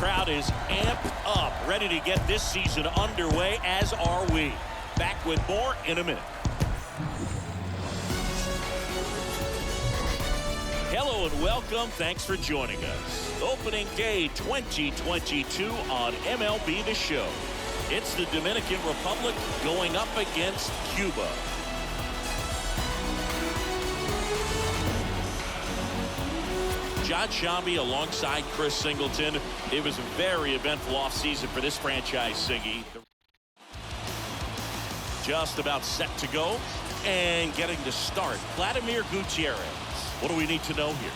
crowd is amped up, ready to get this season underway, as are we. Back with more in a minute. Hello and welcome. Thanks for joining us. Opening day 2022 on MLB The Show. It's the Dominican Republic going up against Cuba. John Shambi alongside Chris Singleton. It was a very eventful offseason for this franchise, Siggy. Just about set to go and getting to start. Vladimir Gutierrez. What do we need to know here?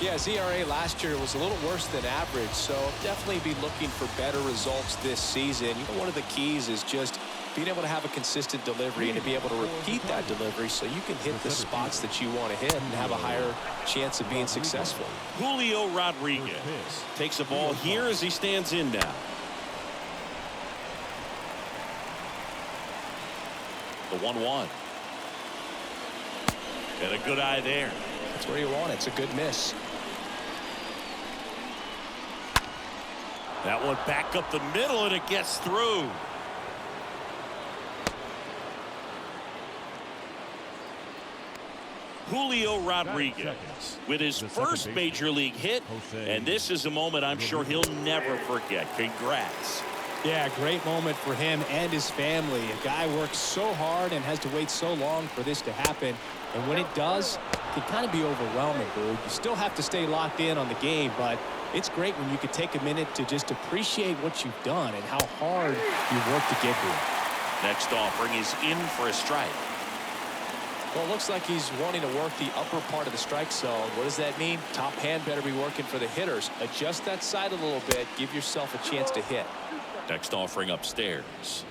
Yeah, his ERA last year was a little worse than average, so definitely be looking for better results this season. You know, one of the keys is just being able to have a consistent delivery and to be able to repeat that delivery so you can hit the spots that you want to hit and have a higher chance of being successful. Julio Rodriguez takes a ball here as he stands in now. The 1-1. And a good eye there. That's where you want it. It's a good miss. That one back up the middle, and it gets through. Julio Rodriguez with his first major league hit, and this is a moment I'm sure he'll never forget. Congrats. Yeah, great moment for him and his family. A guy works so hard and has to wait so long for this to happen. And when it does, it can kind of be overwhelming, dude. You still have to stay locked in on the game, but it's great when you could take a minute to just appreciate what you've done and how hard you worked to get here. Next offering is in for a strike. Well, it looks like he's wanting to work the upper part of the strike zone. What does that mean? Top hand better be working for the hitters. Adjust that side a little bit. Give yourself a chance to hit. Next offering upstairs.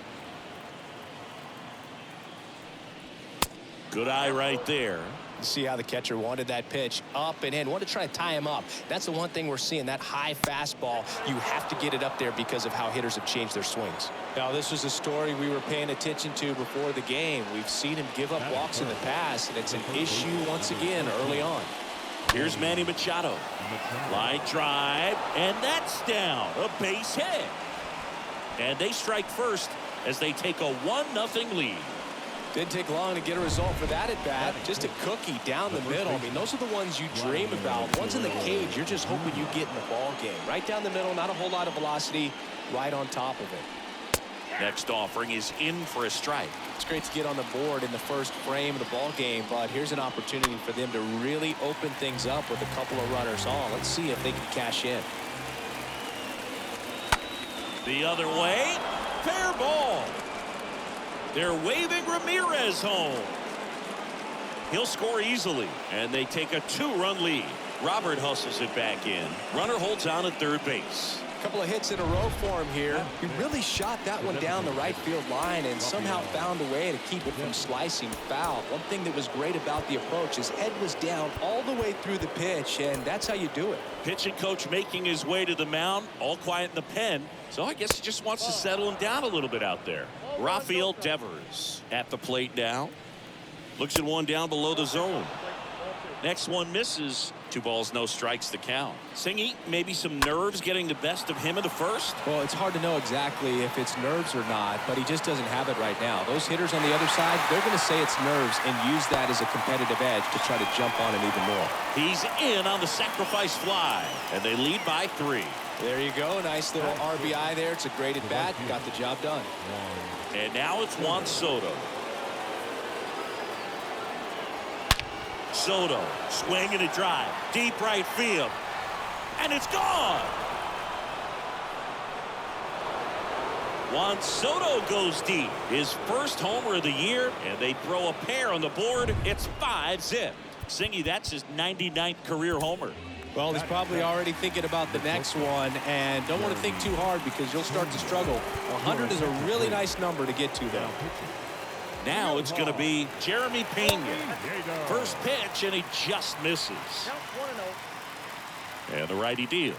Good eye right there. See how the catcher wanted that pitch up and in. Wanted to try to tie him up. That's the one thing we're seeing, that high fastball. You have to get it up there because of how hitters have changed their swings. Now, this was a story we were paying attention to before the game. We've seen him give up walks in the past, and it's an issue once again early on. Here's Manny Machado. Line drive, and that's down. A base hit. And they strike first as they take a 1-0 lead. Didn't take long to get a result for that at bat. Just a cookie down the middle. I mean, those are the ones you dream about. Ones in the cage, you're just hoping you get in the ball game. Right down the middle, not a whole lot of velocity, right on top of it. Next offering is in for a strike. It's great to get on the board in the first frame of the ball game, but here's an opportunity for them to really open things up with a couple of runners on. Let's see if they can cash in. The other way, fair ball. They're waving Ramirez home. He'll score easily, and they take a 2-run lead. Robert hustles it back in. Runner holds on at third base. A couple of hits in a row for him here. He really shot that one down the right field line and somehow found a way to keep it from slicing foul. One thing that was great about the approach, his head was down all the way through the pitch, and that's how you do it. Pitching coach making his way to the mound, all quiet in the pen. So I guess he just wants to settle him down a little bit out there. Rafael Devers at the plate now. Looks at one down below the zone. Next one misses. 2 balls, no strikes to count. Singy, maybe some nerves getting the best of him in the first? Well, it's hard to know exactly if it's nerves or not, but he just doesn't have it right now. Those hitters on the other side, they're going to say it's nerves and use that as a competitive edge to try to jump on him even more. He's in on the sacrifice fly, and they lead by 3. There you go. Nice little RBI there. It's a great at bat. Got the job done. And now it's Juan Soto. Soto swinging a drive, deep right field, and it's gone. Juan Soto goes deep, his first homer of the year, and they throw a pair on the board. It's 5-zip. Singy, that's his 99th career homer. Well, he's probably already thinking about the next one, and don't want to think too hard because you'll start to struggle. 100 is a really nice number to get to, though. Now it's going to be Jeremy Pena. First pitch, and he just misses. And the righty deals.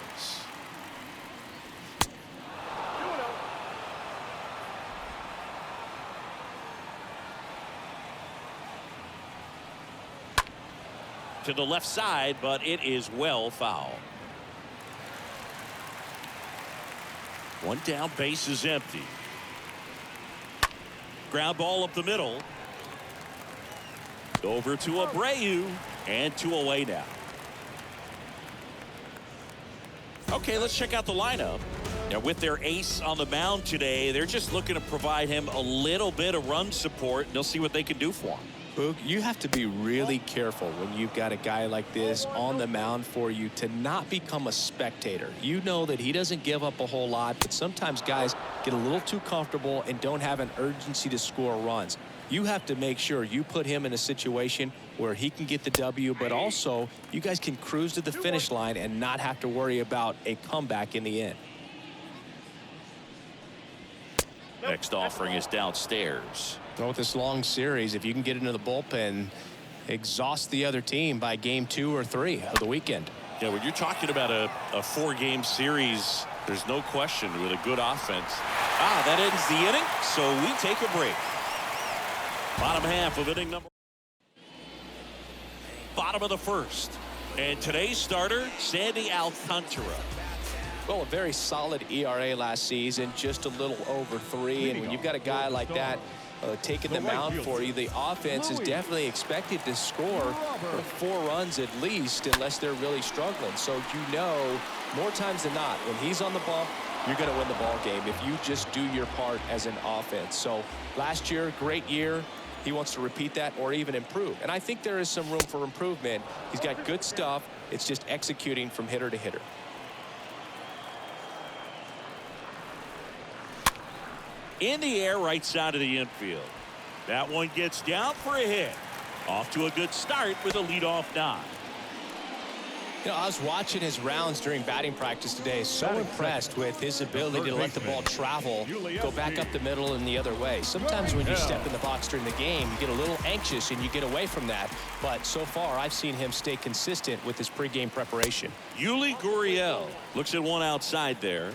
To the left side, but it is well foul. One down, base is empty. Ground ball up the middle. Over to Abreu, and 2 away now. Okay, let's check out the lineup. Now, with their ace on the mound today, they're just looking to provide him a little bit of run support, and they'll see what they can do for him. Boog, you have to be really careful when you've got a guy like this on the mound for you to not become a spectator. You know that he doesn't give up a whole lot, but sometimes guys get a little too comfortable and don't have an urgency to score runs. You have to make sure you put him in a situation where he can get the W, but also you guys can cruise to the finish line and not have to worry about a comeback in the end. Next offering is downstairs. With this long series, if you can get into the bullpen, exhaust the other team by game 2 or 3 of the weekend. Yeah, when you're talking about a 4-game series, there's no question with a good offense. That ends the inning, so we take a break. Bottom half of inning number. Bottom of the first. And today's starter, Sandy Alcantara. Well, a very solid ERA last season, just a little over 3. And when you've got a guy like that taking the mound for you, the offense is definitely expected to score 4 runs at least, unless they're really struggling. So you know, more times than not, when he's on the bump, you're going to win the ball game if you just do your part as an offense. So last year, great year. He wants to repeat that or even improve. And I think there is some room for improvement. He's got good stuff. It's just executing from hitter to hitter. In the air, right side of the infield. That one gets down for a hit. Off to a good start with a leadoff nod. You know, I was watching his rounds during batting practice today. So impressed with his ability to let the ball travel, go back up the middle and the other way. Sometimes when you step in the box during the game, you get a little anxious and you get away from that. But so far, I've seen him stay consistent with his pregame preparation. Yuli Gurriel looks at one outside there.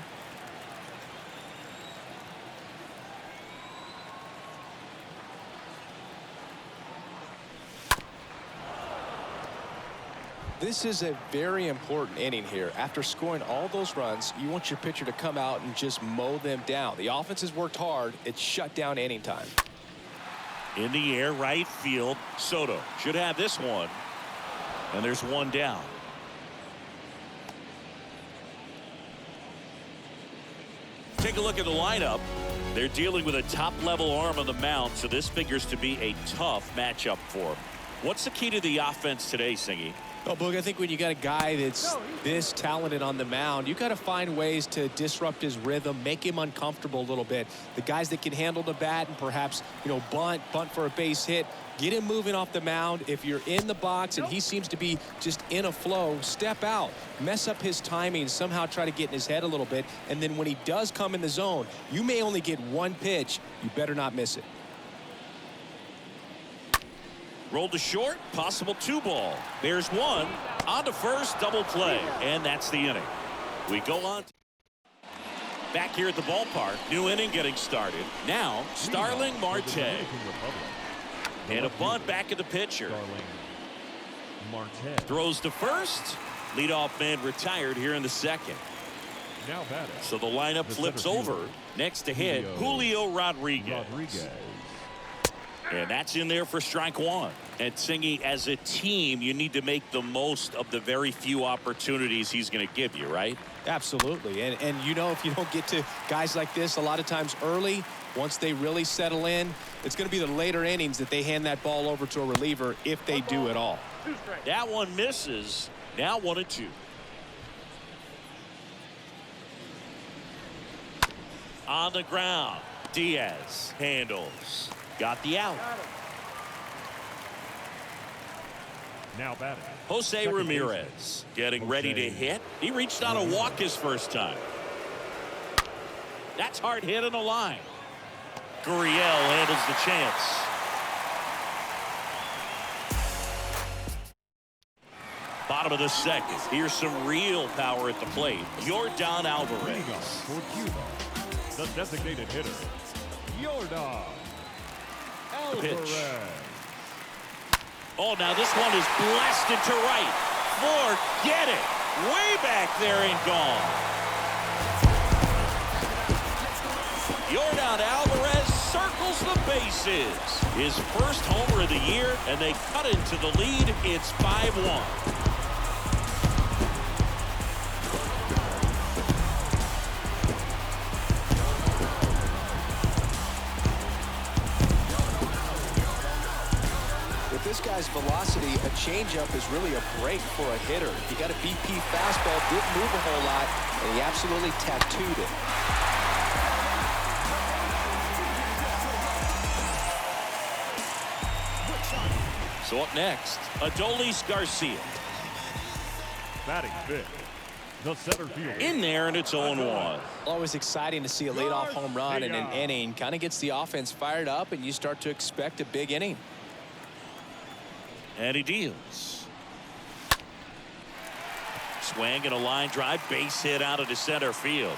This is a very important inning here. After scoring all those runs, you want your pitcher to come out and just mow them down. The offense has worked hard. It's shut down inning time. In the air, right field. Soto should have this one. And there's one down. Take a look at the lineup. They're dealing with a top-level arm on the mound, so this figures to be a tough matchup for them. What's the key to the offense today, Singy? Well, Boog, I think when you got a guy that's this talented on the mound, you got to find ways to disrupt his rhythm, make him uncomfortable a little bit. The guys that can handle the bat and perhaps, you know, bunt for a base hit, get him moving off the mound. If you're in the box and he seems to be just in a flow, step out, mess up his timing, somehow try to get in his head a little bit. And then when he does come in the zone, you may only get one pitch. You better not miss it. Rolled to short, possible 2-ball. There's one on to first, double play, and that's the inning. We go on back here at the ballpark. New inning getting started. Now Starling Marte, and a bunt back at the pitcher. Throws to first. Leadoff man retired here in the second. So the lineup flips over. Next to hit, Julio Rodriguez. And that's in there for strike one. And Singy, as a team, you need to make the most of the very few opportunities he's going to give you, right? Absolutely. And you know, if you don't get to guys like this a lot of times early, once they really settle in, it's going to be the later innings that they hand that ball over to a reliever if they do at all. That one misses. Now 1-2. On the ground, Diaz handles. Got the out. Now batting. Jose Ramirez getting ready to hit. He reached on a walk his first time. That's hard hit in the line. Gurriel handles the chance. Bottom of the second. Here's some real power at the plate. Yordan Alvarez. For Cuba, the designated hitter, Yordan Alvarez. Oh, now this one is blasted to right. Forget it. Way back there and gone. Leon Alvarez circles the bases. His first homer of the year, and they cut into the lead. It's 5-1. With this guy's velocity, a changeup is really a break for a hitter. He got a BP fastball, didn't move a whole lot, and he absolutely tattooed it. So up next, Adolis Garcia. Batting fifth, the center fielder. In there, and it's 0-1. Always exciting to see a leadoff home run in an inning. Kind of gets the offense fired up, and you start to expect a big inning. And he deals. Swing and a line drive, base hit out of the center field.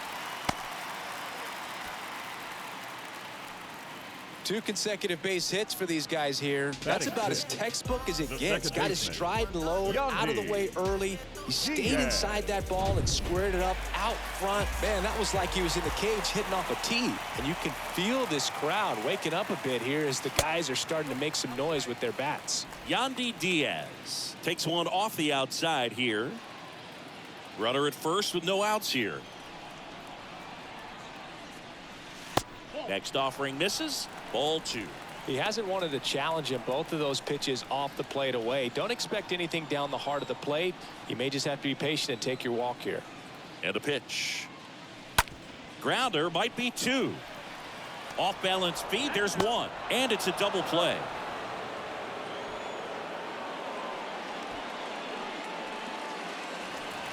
2 consecutive base hits for these guys here. That's about as textbook as it gets. Got his stride and load out of the way early. He stayed inside that ball and squared it up out front. Man, that was like he was in the cage hitting off a tee. And you can feel this crowd waking up a bit here as the guys are starting to make some noise with their bats. Yandy Diaz takes one off the outside here. Runner at first with no outs here. Next offering misses. Ball 2. He hasn't wanted to challenge him. Both of those pitches off the plate away. Don't expect anything down the heart of the plate. You may just have to be patient and take your walk here. And a pitch. Grounder might be 2. Off balance feed. There's 1. And it's a double play.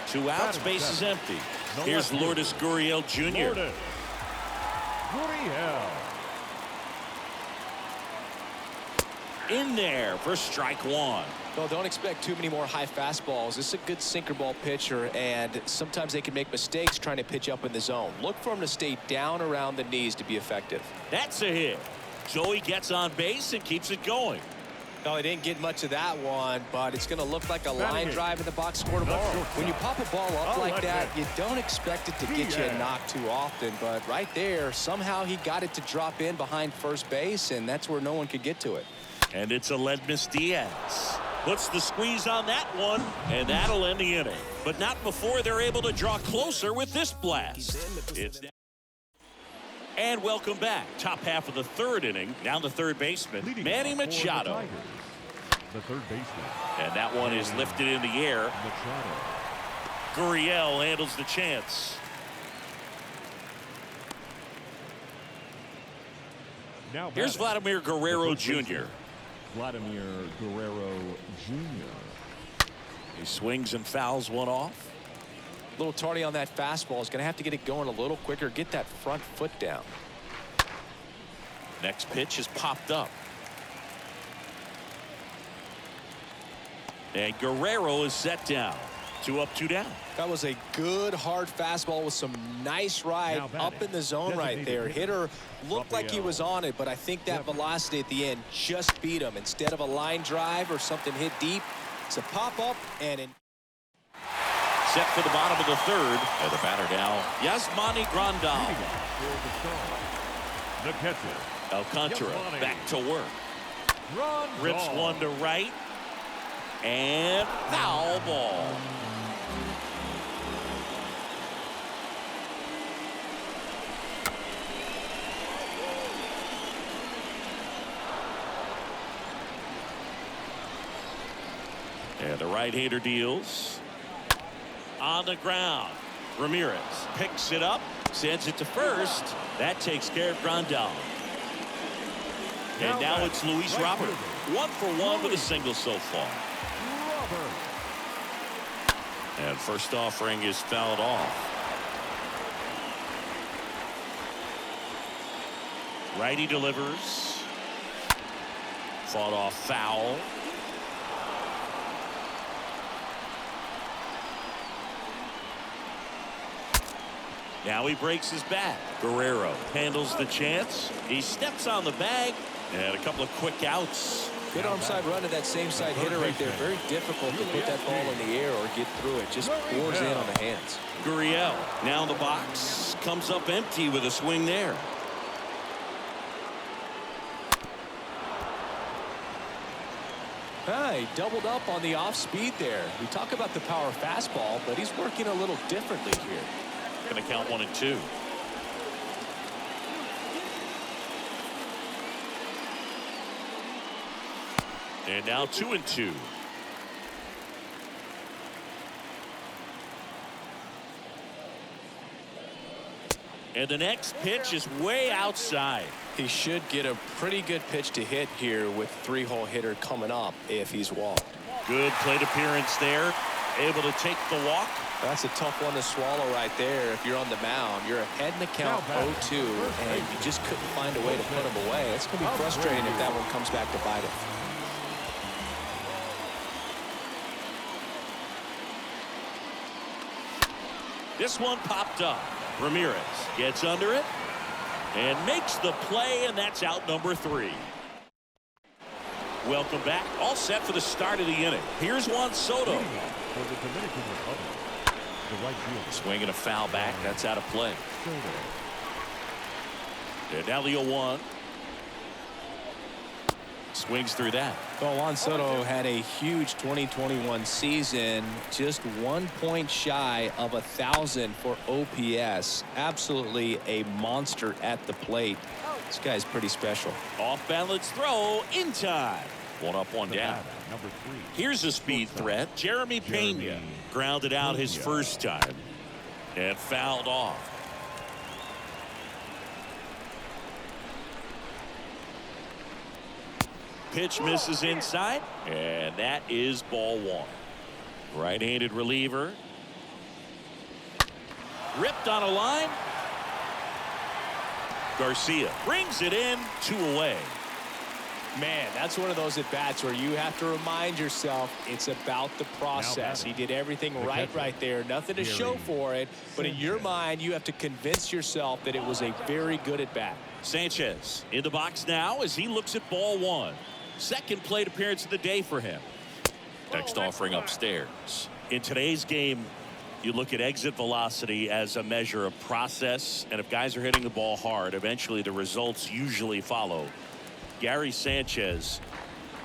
Two outs, base is empty. Here's Lourdes Gurriel Jr. Gurriel. In there for strike 1. Well, don't expect too many more high fastballs. This is a good sinker ball pitcher, and sometimes they can make mistakes trying to pitch up in the zone. Look for him to stay down around the knees to be effective. That's a hit. Joey gets on base and keeps it going. No, he didn't get much of that one, but it's going to look like a line drive in the box score tomorrow. When you pop a ball up like that, you don't expect it to get you a knock too often, but right there, somehow he got it to drop in behind first base, and that's where no one could get to it. And it's Aledmys Diaz. Puts the squeeze on that one, and that'll end the inning. But not before they're able to draw closer with this blast. And welcome back. Top half of the 3rd inning. Down the third baseman, Manny Machado. The third baseman. And that one is lifted in the air. Gurriel handles the chance. Now here's Vladimir Guerrero Jr. Vladimir Guerrero Jr. He swings and fouls one off. A little tardy on that fastball. Is going to have to get it going a little quicker. Get that front foot down. Next pitch is popped up. And Guerrero is set down. 2 up, 2 down. That was a good hard fastball with some nice ride up in the zone right there. Hitter looked like he was on it, but I think that velocity at the end just beat him. Instead of a line drive or something hit deep, it's a pop up and in. Set for the bottom of the 3rd. And the batter now, Yasmani Grandal. The catcher, Alcantara back to work. Rips one to right. And foul ball. And the right-hander deals. On the ground. Ramirez picks it up, sends it to first. That takes care of Grandal. And now it's Luis Robert. 1 for 1 with a single so far. And first offering is fouled off. Righty delivers. Fought off foul. Now he breaks his bat. Guerrero handles the chance. He steps on the bag. And a couple of quick outs. Good arm side run to that same side hitter right there. Very difficult to put that ball in the air or get through it. Just pours in on the hands. Gurriel now in the box. Comes up empty with a swing there. He doubled up on the off speed there. We talk about the power fastball, but he's working a little differently here. Going to count 1-2. And now 2-2. And the next pitch is way outside. He should get a pretty good pitch to hit here with three-hole hitter coming up if he's walked. Good plate appearance there. Able to take the walk. That's a tough one to swallow right there. If you're on the mound, you're ahead in the count 0-2, and you just couldn't find a way to put him away. It's going to be frustrating if that one comes back to bite him. This one popped up. Ramirez gets under it and makes the play, and that's out number 3. Welcome back. All set for the start of the inning. Here's Juan Soto. For the Dominican Republic, the right fielder. Swinging a foul back. That's out of play. And now the 0-1. Swings through that. Well, Juan Soto had a huge 2021 season, just 1 point shy of 1,000 for OPS. Absolutely a monster at the plate. This guy's pretty special. Off balance throw in time. 1 up, 1 down. Number 3. Here's a speed threat. Jeremy Pena grounded out his first time and fouled off. Pitch misses inside, and that is ball 1. Right-handed reliever. Ripped on a line. Garcia brings it in, 2 away. Man, that's one of those at-bats where you have to remind yourself it's about the process. He did everything right there. Nothing to show for it, but in your mind, you have to convince yourself that it was a very good at-bat. Sanchez in the box now as he looks at ball 1. Second plate appearance of the day for him. Next offering upstairs. In today's game, you look at exit velocity as a measure of process, and if guys are hitting the ball hard, eventually the results usually follow. Gary Sanchez,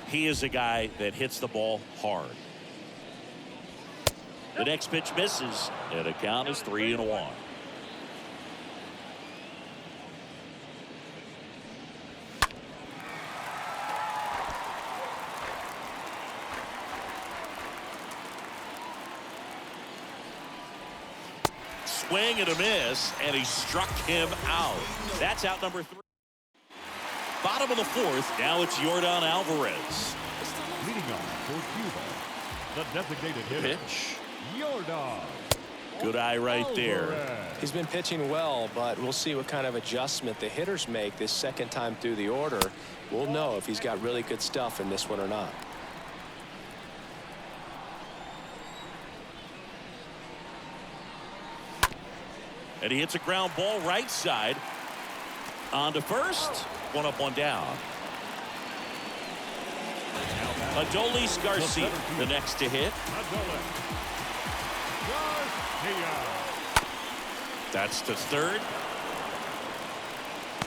he is a guy that hits the ball hard. The next pitch misses, and the count is 3-1. Swing and a miss, and he struck him out. That's out number 3. Bottom of the 4th. Now it's Yordan Alvarez. Leading off for Cuba, the designated hitter. Pitch. Yordan. Good eye right there. He's been pitching well, but we'll see what kind of adjustment the hitters make this second time through the order. We'll know if he's got really good stuff in this one or not. And he hits a ground ball right side. On to first. 1 up, 1 down. Adolis Garcia, the next to hit. That's to third.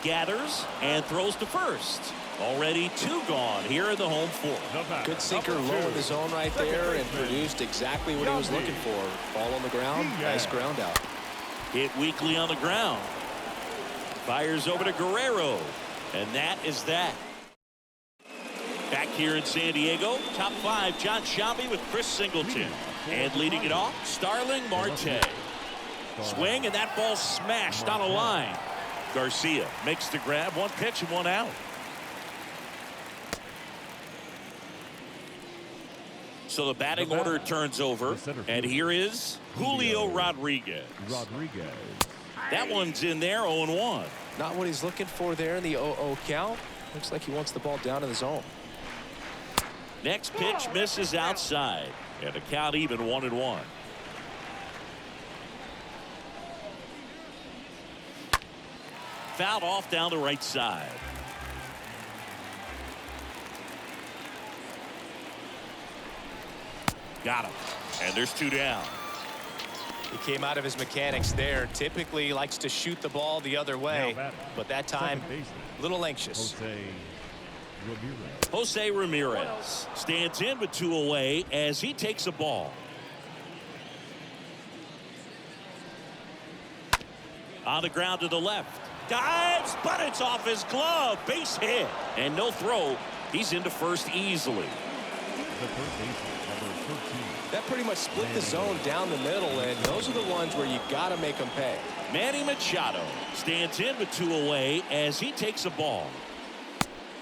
Gathers and throws to first. Already 2 gone here in the home 4th. Good sinker low in the zone right there and produced exactly what he was looking for. Ball on the ground. Nice ground out. Hit weakly on the ground. Fires over to Guerrero. And that is that. Back here in San Diego, top 5, John Sciambi with Chris Singleton. And leading it off, Starling Marte. Swing, and that ball smashed on a line. Garcia makes the grab. 1 pitch and 1 out. So the batting order turns over, and here is Julio Rodriguez. That one's in there, 0-1. Not what he's looking for there in the 0-0 count. Looks like he wants the ball down in the zone. Next pitch misses outside, and the count even 1-1. Fouled off down the right side. Got him. And there's 2 down. He came out of his mechanics there. Typically likes to shoot the ball the other way, but that time a little anxious. Ramirez. Jose Ramirez stands in with 2 away as he takes a ball. On the ground to the left. Dives, but it's off his glove. Base hit. And no throw. He's into first easily. The third baseman, number 13. That pretty much split the zone down the middle, and those are the ones where you got to make them pay. Manny Machado stands in with 2 away as he takes a ball.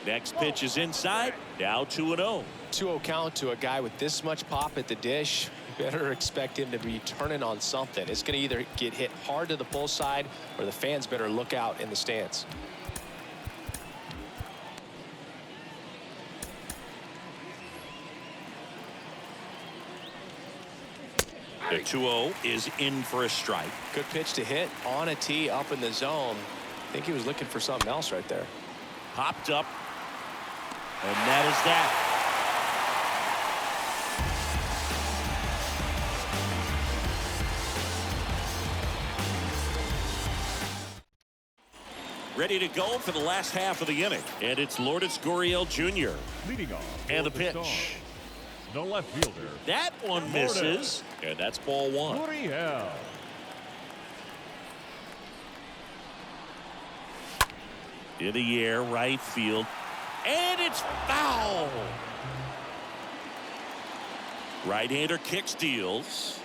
Next pitch is inside. Now 2-0. 2-0 count to a guy with this much pop at the dish. You better expect him to be turning on something. It's going to either get hit hard to the pull side, or the fans better look out in the stands. The 2-0 is in for a strike. Good pitch to hit on a tee up in the zone. I think he was looking for something else right there. Popped up. And that is that. Ready to go for the last half of the inning. And it's Lourdes Gurriel Jr. Leading off. And the for start, pitch. The left fielder. That one misses. And that's ball 1. Gurriel. In the air, right field. And it's foul. Right-hander kick steals.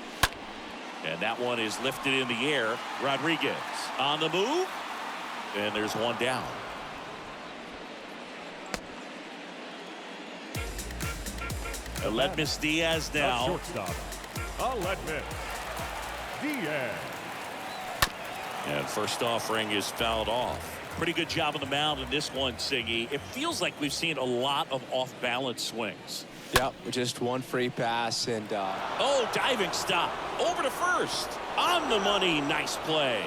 And that one is lifted in the air. Rodriguez on the move. And there's one down. Aledmys Diaz now. Shortstop. Aledmys Diaz. And first offering is fouled off. Pretty good job on the mound in this one, Siggy. It feels like we've seen a lot of off-balance swings. Yep, just one free pass and Oh, diving stop. Over to first. On the money. Nice play.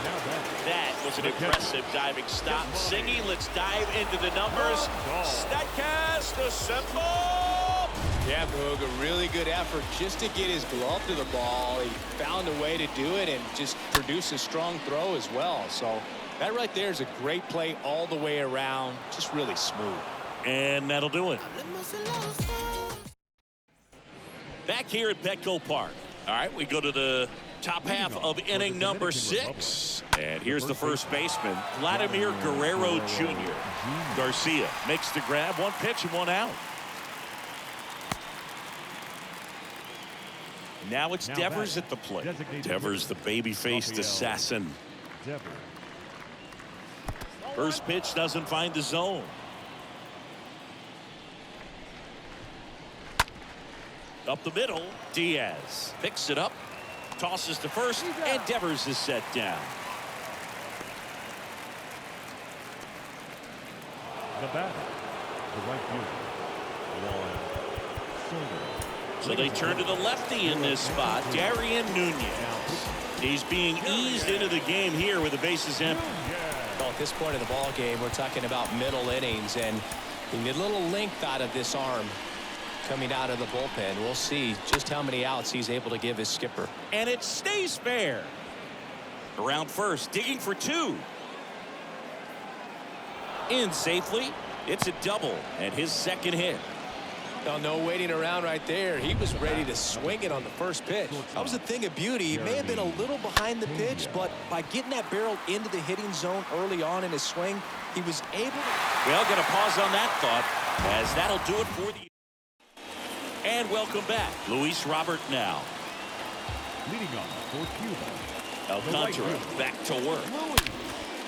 Now That was an impressive diving stop. Siggy, let's dive into the numbers. Statcast assemble. yeah, Boog, a really good effort just to get his glove to the ball. He found a way to do it and just produce a strong throw as well. So that right there is a great play all the way around. Just really smooth. And that'll do it. Back here at Petco Park. All right, we go to the top half of inning number 6. And here's the first baseman, Vladimir Guerrero Jr. Garcia makes the grab. 1 pitch and 1 out. Now it's Devers at the plate. Devers, the baby-faced assassin. Devers. First pitch doesn't find the zone. Up the middle, Diaz picks it up, tosses to first, and Devers is set down. The batter, the right fielder, So they turn to the lefty in this spot, Darian Nunez. He's being eased into the game here with the bases empty. Well, at this point in the ball game, we're talking about middle innings, and you need a little length out of this arm coming out of the bullpen. We'll see just how many outs he's able to give his skipper. And it stays fair. Around first, digging for 2. In safely. It's a double and his second hit. No waiting around right there. He was ready to swing it on the first pitch. That was a thing of beauty. He may have been a little behind the pitch, but by getting that barrel into the hitting zone early on in his swing, he was able to... Well, going to pause on that thought, as that'll do it for the... And welcome back, Luis Robert now. leading off for Cuba. Alcantara back to work.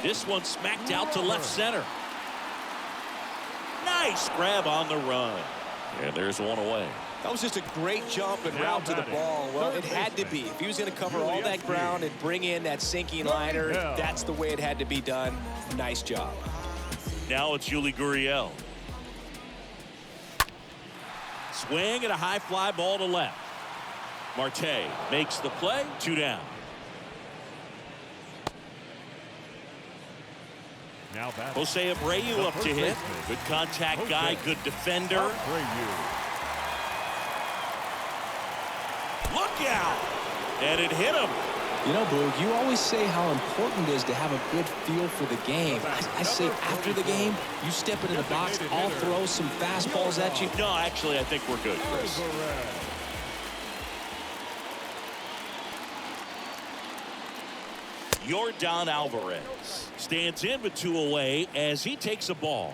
This one smacked out to left center. Nice grab on the run. And there's one away. That was just a great jump and route to the ball. Well, it had to be. If he was going to cover all that ground and bring in that sinking liner, that's the way it had to be done. Nice job. Now it's Yuli Gurriel. Swing and a high fly ball to left. Marte makes the play. 2 down. Now Jose Abreu up to hit. Good contact guy, good defender. Look out! And it hit him. You know, Boog, you always say how important it is to have a good feel for the game. I say after the game, you step into the box, I'll throw some fastballs at you. No, actually, I think we're good, Chris. Yordan Alvarez stands in with 2 away as he takes a ball.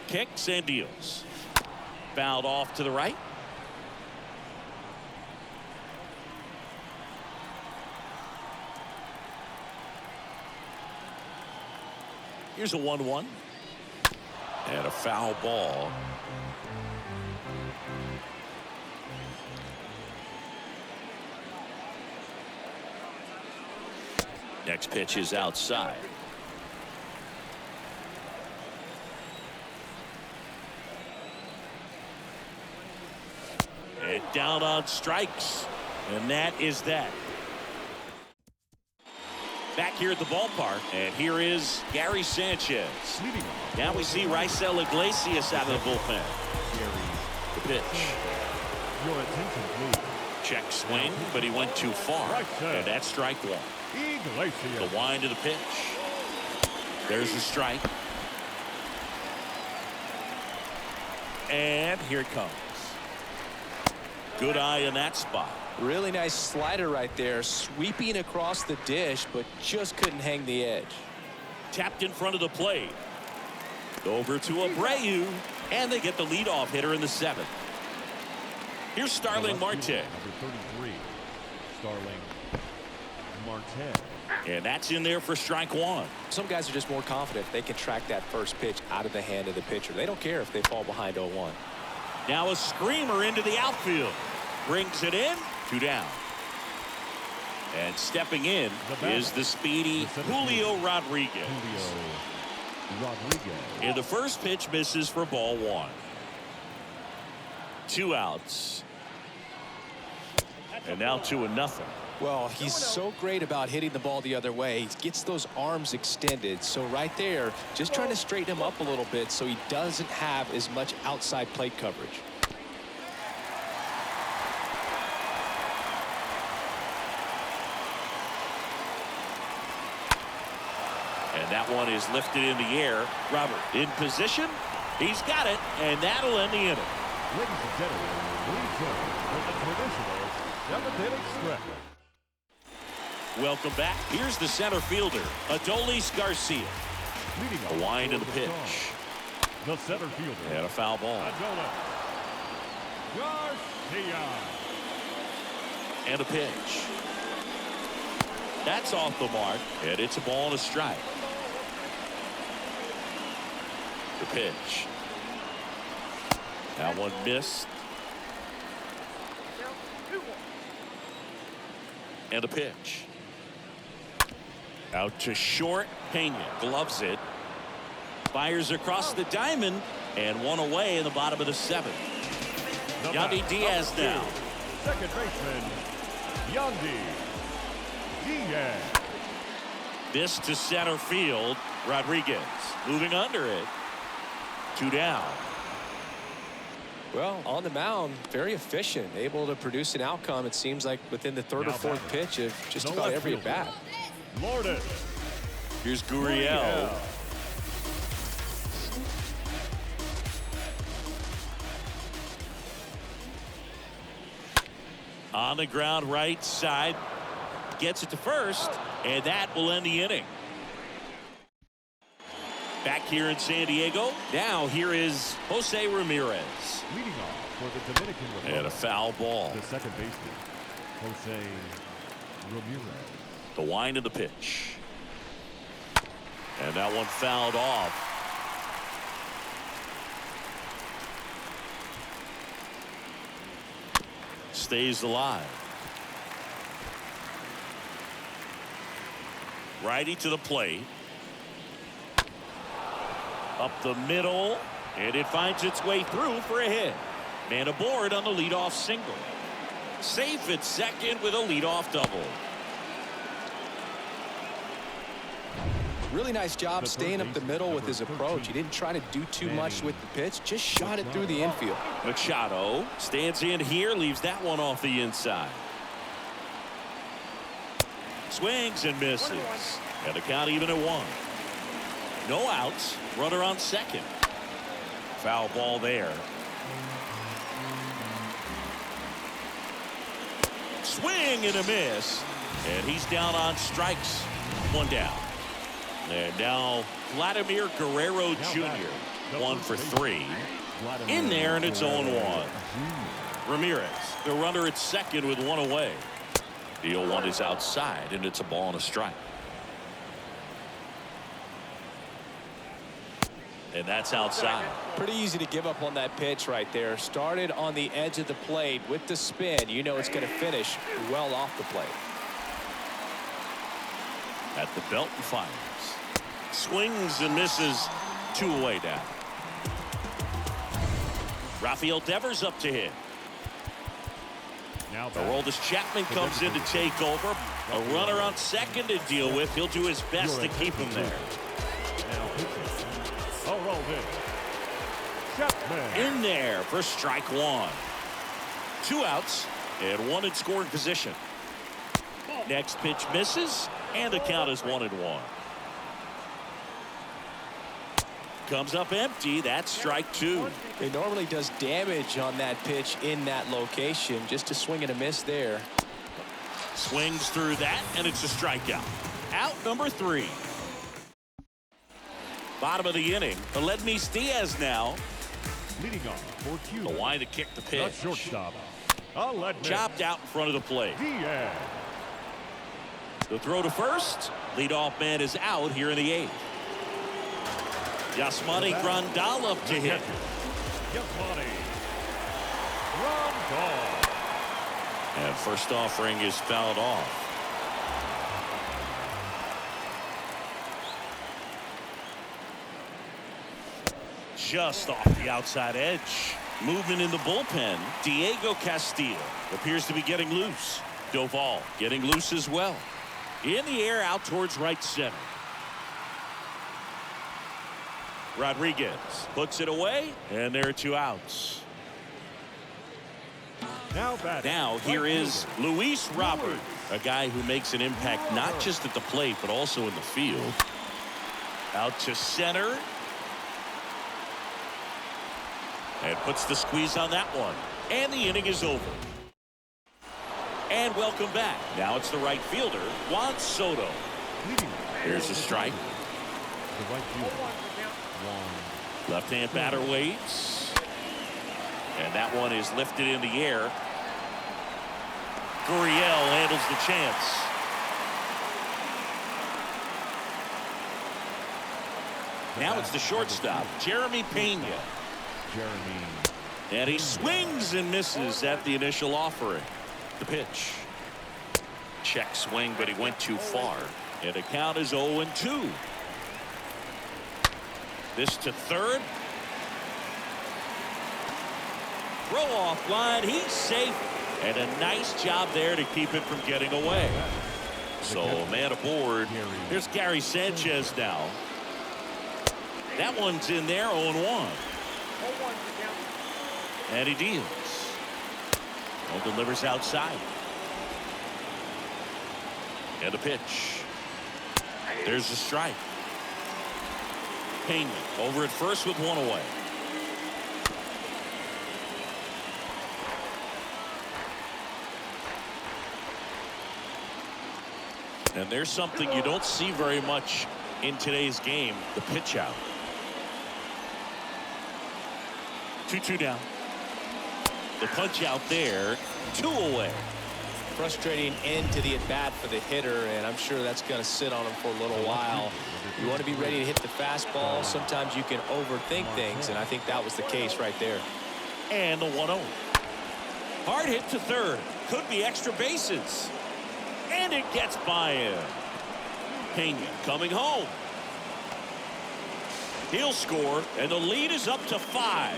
Kicks and deals. Fouled off to the right. Here's a 1-1. And a foul ball. Next pitch is outside. And down on strikes. And that is that. Back here at the ballpark, and here is Gary Sanchez. Now we see Raisel Iglesias out of the bullpen. The pitch. Your attention, please. Check swing, but he went too far. And that's strike 1. Iglesias. The wind of the pitch. There's the strike. And here it comes. Good eye in that spot. Really nice slider right there, sweeping across the dish, but just couldn't hang the edge. Tapped in front of the plate. Over to Abreu, and they get the leadoff hitter in the 7th. Here's Starling Marte. Number 33, Starling Marte. And that's in there for strike 1. Some guys are just more confident they can track that first pitch out of the hand of the pitcher. They don't care if they fall behind 0-1. Now a screamer into the outfield. Brings it in. 2 down. And stepping in is the speedy Julio Rodriguez. And the first pitch misses for ball 1. 2 outs. And now 2-0. Well, he's so great about hitting the ball the other way. He gets those arms extended. So right there, just trying to straighten him up a little bit so he doesn't have as much outside plate coverage. And that one is lifted in the air. Robert in position. He's got it, and that'll end the inning. Ladies and gentlemen, return for the traditional 7th-inning stretch. Welcome back. Here's the center fielder, Adolis Garcia. The wind of the pitch. The center fielder. And a foul ball. Adolis Garcia. And a pitch. That's off the mark, and it's a ball and a strike. The pitch. That one missed. And a pitch. Out to short. Pena gloves it. Fires across the diamond. And 1 away in the bottom of the 7th. Yandy Diaz now. Second baseman, Yandy Diaz. This to center field. Rodriguez moving under it. 2 down. Well, on the mound, very efficient, able to produce an outcome, it seems like, within the 3rd or 4th pitch of just about every at bat. Lourdes. Here's Gurriel. On the ground, right side. Gets it to first, and that will end the inning. Back here in San Diego. Now here is Jose Ramirez. Leading off for the Dominican Republic. And a foul ball. The second baseman, Jose Ramirez. The wind of the pitch. And that one fouled off. Stays alive. Righty to the plate. Up the middle. And it finds its way through for a hit. Man aboard on the leadoff single. Safe at second with a leadoff double. Really nice job The staying up the middle with his approach. He didn't try to do too much with the pitch, just shot it through the infield. Machado stands in here, leaves that one off the inside. Swings and misses. And the count even at 1. No outs. Runner on second. Foul ball there. Swing and a miss. And he's down on strikes. 1 down. And now Vladimir Guerrero Jr. 1 for 3. In there, and it's 0-1. Ramirez, the runner at second with 1 away. The 0-1 is outside, and it's a ball and a strike. And that's outside. Pretty easy to give up on that pitch right there. Started on the edge of the plate with the spin. You know it's going to finish well off the plate. At the belt and fires. Swings and misses. 2 away now. Rafael Devers up to hit. Now Aroldis Chapman comes in to take over. A runner on second to deal with. He'll do his best to keep him there. Now Aroldis Chapman. In there for strike 1. 2 outs and 1 in scoring position. Next pitch misses, and the count is 1-1. Comes up empty. That's strike 2. He normally does damage on that pitch in that location. Just a swing and a miss there. Swings through that, and it's a strikeout. Out number 3. Bottom of the inning. Aledmys Diaz now. Leading off for Cuba. The line to kick the The pitch. shortstop. Aledmys Chopped out in front of the plate. Diaz. The throw to first. Leadoff man is out here in the 8th. Yasmani Grandal up to hit. Yasmani Grandal. And first offering is fouled off. Just off the outside edge. Movement in the bullpen. Diego Castillo appears to be getting loose. Doval getting loose as well. In the air out towards right center. Rodriguez puts it away, and there are 2 outs. Now here is Luis Robert, a guy who makes an impact not just at the plate but also in the field. Out to center. And puts the squeeze on that one. And the inning is over. And welcome back. Now it's the right fielder, Juan Soto. Here's a strike. The right fielder. Left-hand batter waits. And that one is lifted in the air. Gurriel handles the chance. Now it's the shortstop, Jeremy Pena. And he swings and misses at the initial offering. The pitch. Check swing, but he went too far. And the count is 0-2. This to third. Throw off line. He's safe. And a nice job there to keep it from getting away. So man aboard. Here's Gary Sanchez now. That one's in there, 0-1. And he deals. And delivers outside. And a pitch. There's a strike. Pena over at first with 1 away. And there's something you don't see very much in today's game, the pitch out. 2-2 down. The punch out there, 2 away. Frustrating end to the at-bat for the hitter, and I'm sure that's going to sit on him for a little while. You want to be ready to hit the fastball. Sometimes you can overthink things, and I think that was the case right there. And the 1-0. Hard hit to third. Could be extra bases. And it gets by him. Pena coming home. He'll score, and the lead is up to 5.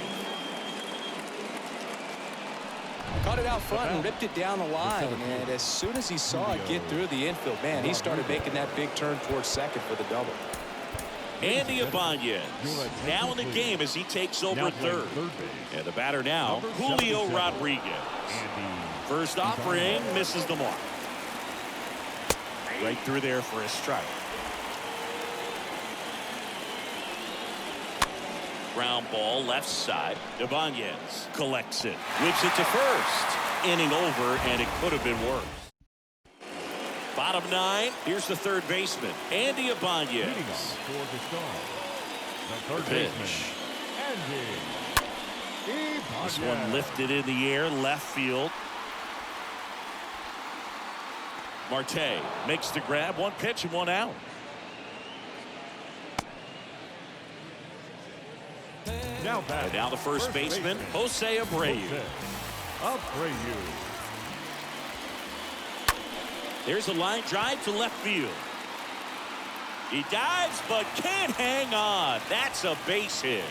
Caught it out front and ripped it down the line, and as soon as he saw it get through the infield, man, he started making that big turn towards second for the double. Andy Ibanez now in the game as he takes over Now playing third. base. And the batter now, Number Julio 77, Rodriguez. Andy First offering, Ibanez. misses the mark. Right through there for a strike. Ground ball left side. Ibanez collects it. Whips it to first. Inning over, and it could have been worse. Bottom 9. Here's the third baseman, Andy Ibanez. Leading off for the start, the third Pitch. baseman, Andy Ibanez. This one lifted in the air, left field. Marte makes the grab. One pitch and one out. Now And back. now the first baseman, Jose Abreu. Abreu. There's a line drive to left field. He dives but can't hang on. That's a base hit.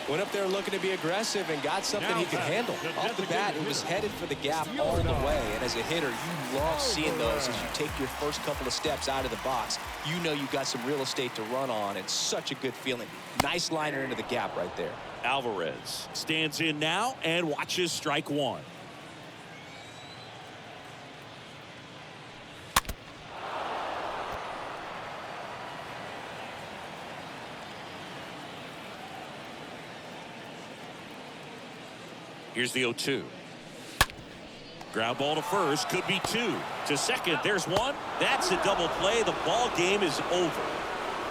Went up there looking to be aggressive and got something Now he could back, handle. the Off the bat, designated it was hitter. headed for the gap all the way. And as a hitter, you love seeing those as you take your first couple of steps out of the box. You know you got some real estate to run on, and such a good feeling. Nice liner into the gap right there. Alvarez stands in now and watches strike one. Here's the 0-2. Ground ball to first, could be two. To second, there's one. That's a double play. The ball game is over.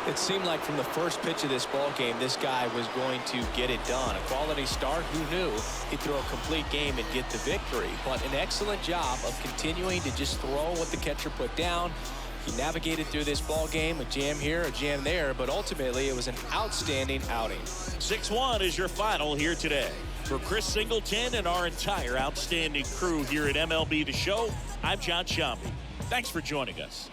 It seemed like from the first pitch of this ball game, this guy was going to get it done. A quality start, who knew? He'd throw a complete game and get the victory. But an excellent job of continuing to just throw what the catcher put down. He navigated through this ball game, a jam here, a jam there, but ultimately it was an outstanding outing. 6-1 is your final here today. For Chris Singleton and our entire outstanding crew here at MLB The Show, I'm John Shambi. Thanks for joining us.